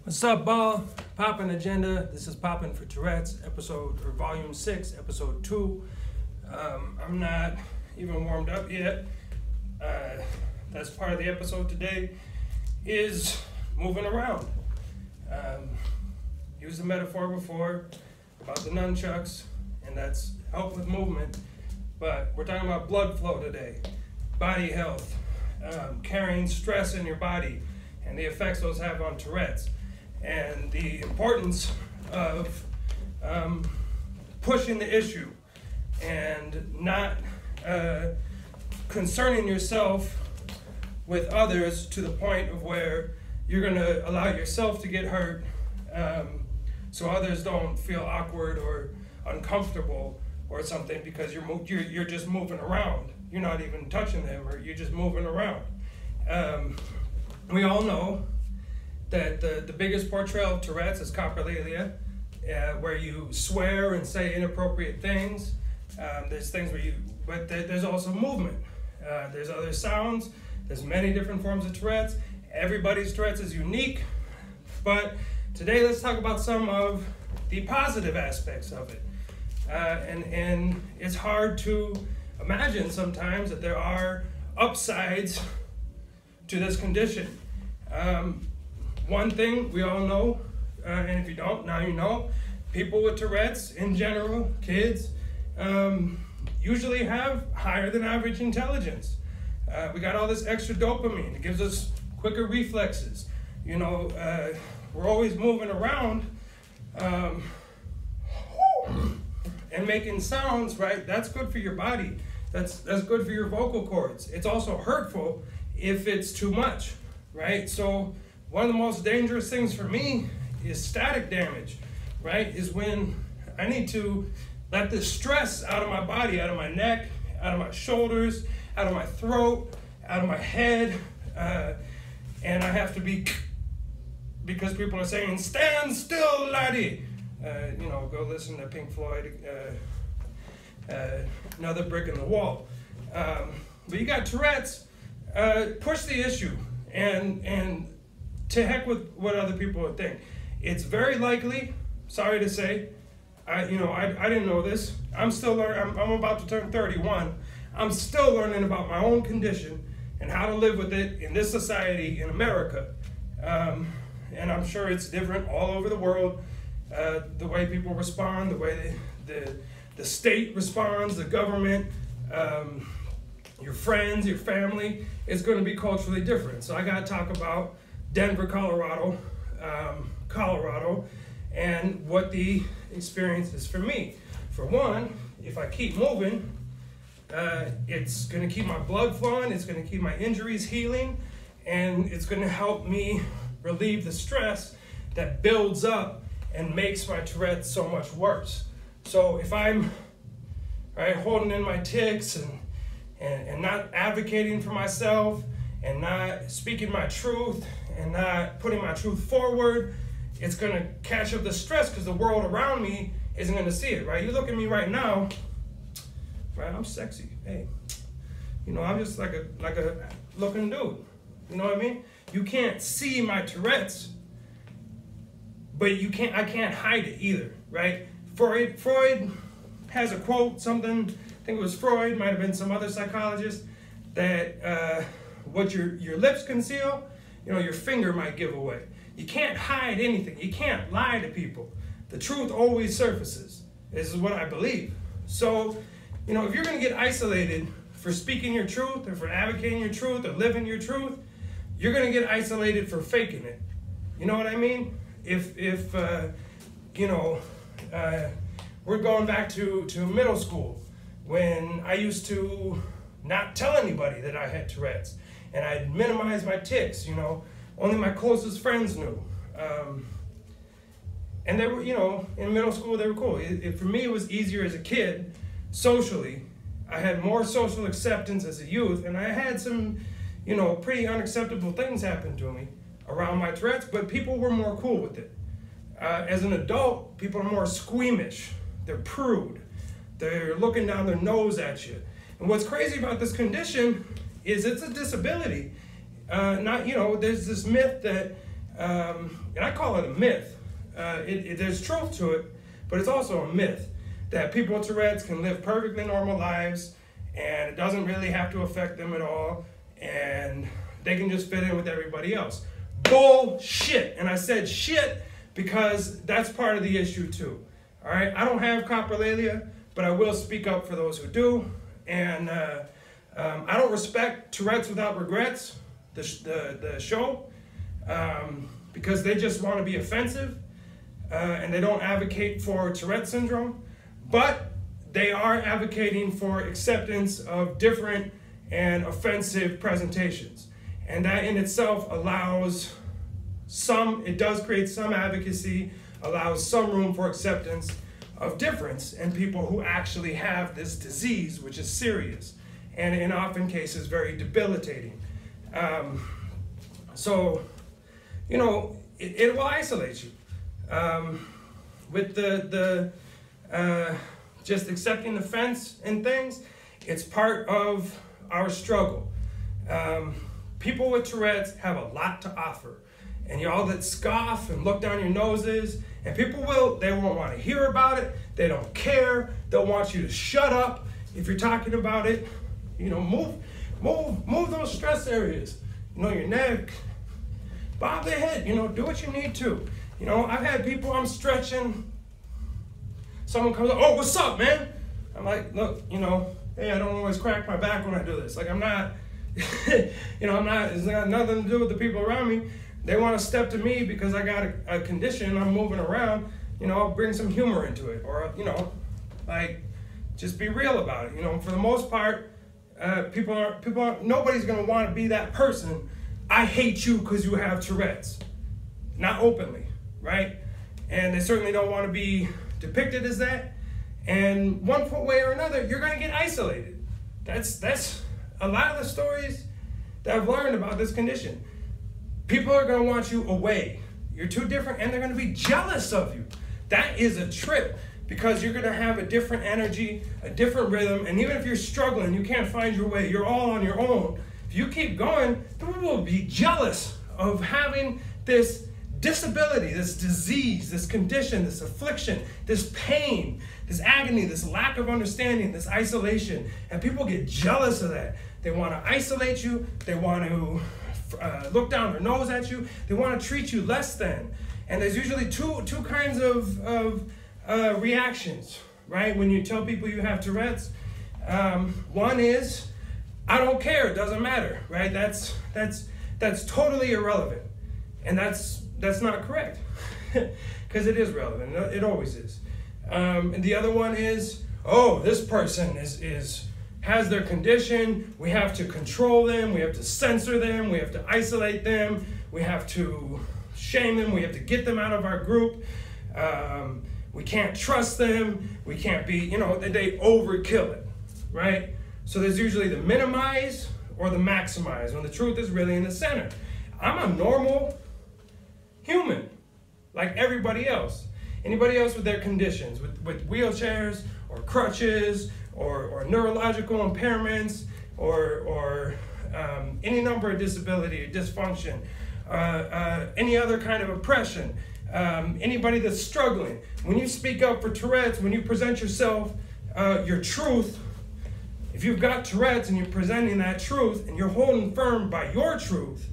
What's up, ball? Poppin agenda. This is Poppin for Tourette's, volume 6, episode 2. I'm not even warmed up yet. That's part of the episode today is moving around. Used the metaphor before about the nunchucks, and that's help with movement. But we're talking about blood flow today, body health, carrying stress in your body, and the effects those have on Tourette's. And the importance of pushing the issue and not concerning yourself with others to the point of where you're going to allow yourself to get hurt, so others don't feel awkward or uncomfortable or something because you're just moving around. You're not even touching them, or you're just moving around. We all know that the biggest portrayal of Tourette's is coprolalia, where you swear and say inappropriate things. There's things but there's also movement. There's other sounds. There's many different forms of Tourette's. Everybody's Tourette's is unique. But today let's talk about some of the positive aspects of it. And it's hard to imagine sometimes that there are upsides to this condition. One thing we all know, and if you don't, now you know, people with Tourette's in general, kids, usually have higher than average intelligence. We got all this extra dopamine. It gives us quicker reflexes. You know, we're always moving around and making sounds, right? That's good for your body. That's good for your vocal cords. It's also hurtful if it's too much, right? So one of the most dangerous things for me is static damage, right? Is when I need to let the stress out of my body, out of my neck, out of my shoulders, out of my throat, out of my head, and I have to be, because people are saying, stand still, laddie. Go listen to Pink Floyd, another brick in the wall. But you got Tourette's, push the issue, and to heck with what other people would think. It's very likely, sorry to say, I didn't know this. I'm still learning. I'm about to turn 31. I'm still learning about my own condition and how to live with it in this society in America. And I'm sure it's different all over the world. The way people respond, the way the state responds, the government, your friends, your family, is going to be culturally different. So I got to talk about Denver, Colorado, and what the experience is for me. For one, if I keep moving, it's going to keep my blood flowing, it's going to keep my injuries healing, and it's going to help me relieve the stress that builds up and makes my Tourette's so much worse. So if I'm holding in my tics and not advocating for myself and not speaking my truth and not putting my truth forward, it's going to catch up the stress because the world around me isn't going to see it, right? You look at me right now, right? I'm sexy. Hey, I'm just like a looking dude. You know what I mean? You can't see my Tourette's, but I can't hide it either, right? Freud has a quote, something, I think it was Freud, might have been some other psychologist, that what your lips conceal, your finger might give away. You can't hide anything. You can't lie to people. The truth always surfaces. This is what I believe. So, if you're going to get isolated for speaking your truth or for advocating your truth or living your truth, you're going to get isolated for faking it. You know what I mean? If we're going back to middle school when I used to not tell anybody that I had Tourette's, and I'd minimize my tics, only my closest friends knew. And they were, in middle school, they were cool. For me, it was easier as a kid, socially. I had more social acceptance as a youth, and I had some, pretty unacceptable things happen to me around my Tourette's, but people were more cool with it. As an adult, people are more squeamish. They're prude. They're looking down their nose at you. And what's crazy about this condition is it's a disability. There's this myth that and I call it a myth. There's truth to it, but it's also a myth that people with Tourette's can live perfectly normal lives and it doesn't really have to affect them at all, and they can just fit in with everybody else. Bullshit. And I said shit because that's part of the issue too. All right, I don't have coprolalia, but I will speak up for those who do. And I don't respect Tourette's Without Regrets, the show, because they just want to be offensive and they don't advocate for Tourette syndrome, but they are advocating for acceptance of different and offensive presentations. And that in itself allows it does create some advocacy, allows some room for acceptance of difference in people who actually have this disease, which is serious and in often cases very debilitating. So, you know, it will isolate you. With just accepting offense and things, it's part of our struggle. People with Tourette's have a lot to offer. And y'all that scoff and look down your noses, and they won't want to hear about it. They don't care. They'll want you to shut up if you're talking about it. You know, move those stress areas. You know, your neck, bob the head, you know, do what you need to. You know, I've had people, I'm stretching, someone comes up, oh, what's up, man? I'm like, look, you know, hey, I don't always crack my back when I do this. Like, I'm not, you know, it's got nothing to do with the people around me. They want to step to me because I got a condition, I'm moving around, you know, I'll bring some humor into it. Or, you know, like, just be real about it. You know, for the most part, nobody's going to want to be that person. I hate you because you have Tourette's. Not openly, right? And they certainly don't want to be depicted as that. And one way or another, you're going to get isolated. That's a lot of the stories that I've learned about this condition. People are going to want you away. You're too different, and they're going to be jealous of you. That is a trip, because you're going to have a different energy, a different rhythm, and even if you're struggling, you can't find your way, you're all on your own. If you keep going, people will be jealous of having this disability, this disease, this condition, this affliction, this pain, this agony, this lack of understanding, this isolation, and people get jealous of that. They want to isolate you, they want to look down their nose at you, they want to treat you less than. And there's usually two kinds of reactions, right? When you tell people you have Tourette's, one is, I don't care, it doesn't matter, right? That's totally irrelevant, and that's not correct, because it is relevant. It always is. And the other one is, oh, this person has their condition. We have to control them. We have to censor them. We have to isolate them. We have to shame them. We have to get them out of our group. We can't trust them. We can't be, you know, they overkill it, right? So there's usually the minimize or the maximize, when the truth is really in the center. I'm a normal human, like everybody else. Anybody else with their conditions, with wheelchairs or crutches or neurological impairments or any number of disability or dysfunction, any other kind of oppression, anybody that's struggling. When you speak up for Tourette's, when you present yourself, your truth, if you've got Tourette's and you're presenting that truth and you're holding firm by your truth,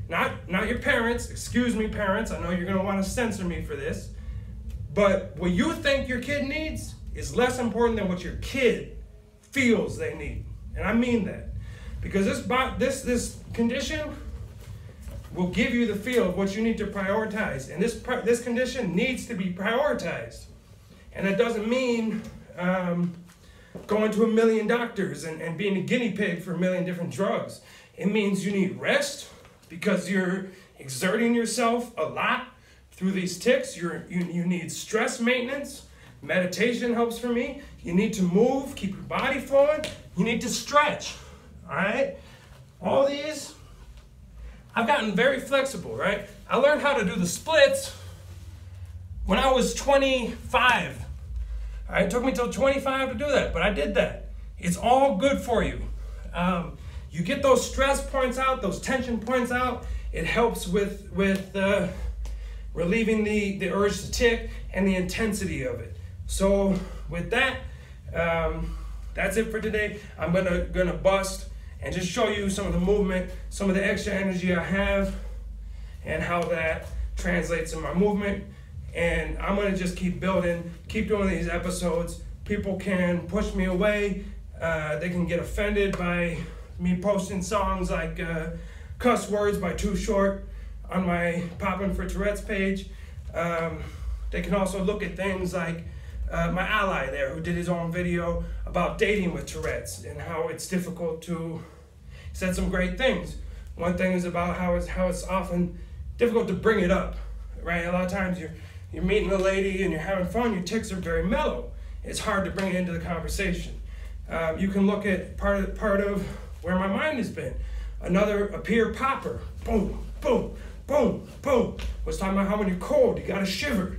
not your parents, excuse me parents, I know you're gonna wanna censor me for this, but what you think your kid needs is less important than what your kid feels they need. And I mean that. Because this condition will give you the feel of what you need to prioritize. And this condition needs to be prioritized. And that doesn't mean going to 1 million doctors and being a guinea pig for 1 million different drugs. It means you need rest because you're exerting yourself a lot through these tics. You need stress maintenance. Meditation helps for me. You need to move, keep your body flowing. You need to stretch, all right? All these, I've gotten very flexible, right? I learned how to do the splits when I was 25. All right, it took me till 25 to do that, but I did that. It's all good for you. You get those stress points out, those tension points out, It helps with relieving the urge to tick and the intensity of it. So with that, that's it for today. I'm gonna bust and just show you some of the movement, some of the extra energy I have, and how that translates in my movement. And I'm gonna just keep building, keep doing these episodes. People can push me away. They can get offended by me posting songs like Cuss Words by Too Short on my Poppin for Tourette's page. They can also look at things like my ally there, who did his own video about dating with Tourette's and how it's difficult to. He said some great things. One thing is about how it's often difficult to bring it up, right? A lot of times you're meeting a lady and you're having fun. Your tics are very mellow. It's hard to bring it into the conversation. You can look at part of where my mind has been. A peer popper, boom, boom, boom, boom, was talking about how when you're cold, you gotta shiver,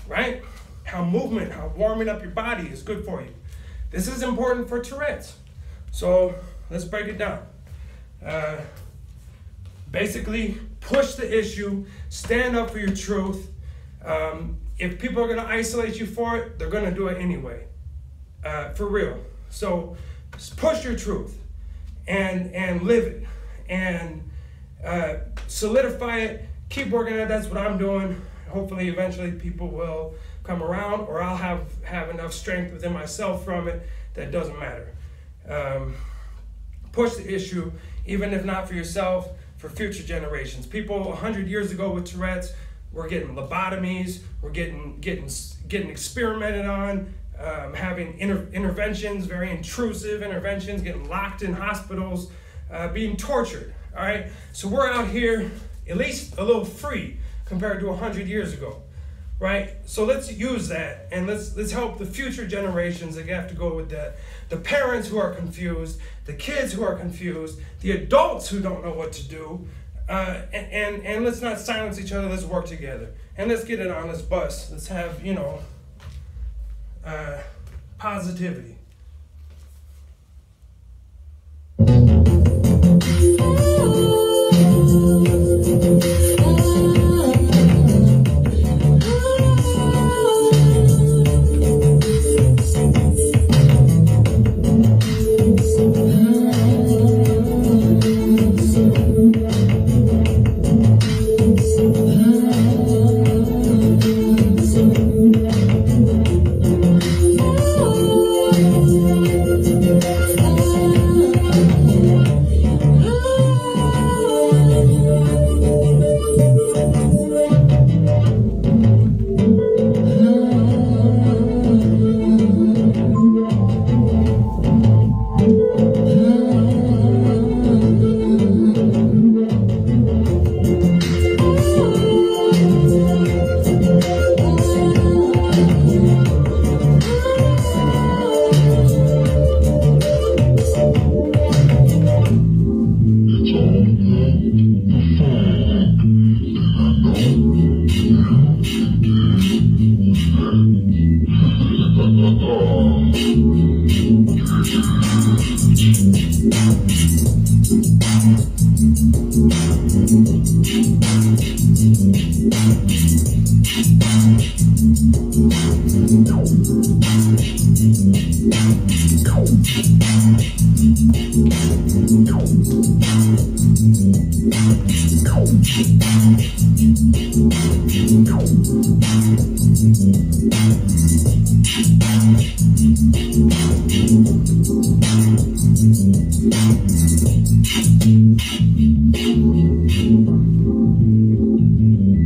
right? How movement, how warming up your body is good for you. This is important for Tourette's. So let's break it down. Basically, push the issue, stand up for your truth. If people are gonna isolate you for it, they're gonna do it anyway, for real. So just push your truth and live it and solidify it, keep working on it. That's what I'm doing. Hopefully, eventually people will come around, or I'll have enough strength within myself from it that it doesn't matter. Push the issue, even if not for yourself, for future generations. People 100 years ago with Tourette's were getting lobotomies, were getting experimented on, having interventions, very intrusive interventions, getting locked in hospitals, being tortured. All right, so we're out here at least a little free compared to 100 years ago, right? So let's use that, and let's help the future generations that have to go with that. The parents who are confused, the kids who are confused, the adults who don't know what to do, and let's not silence each other. Let's work together, and let's get it on. Let's bust. Let's have positivity.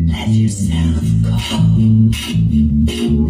Let yourself go.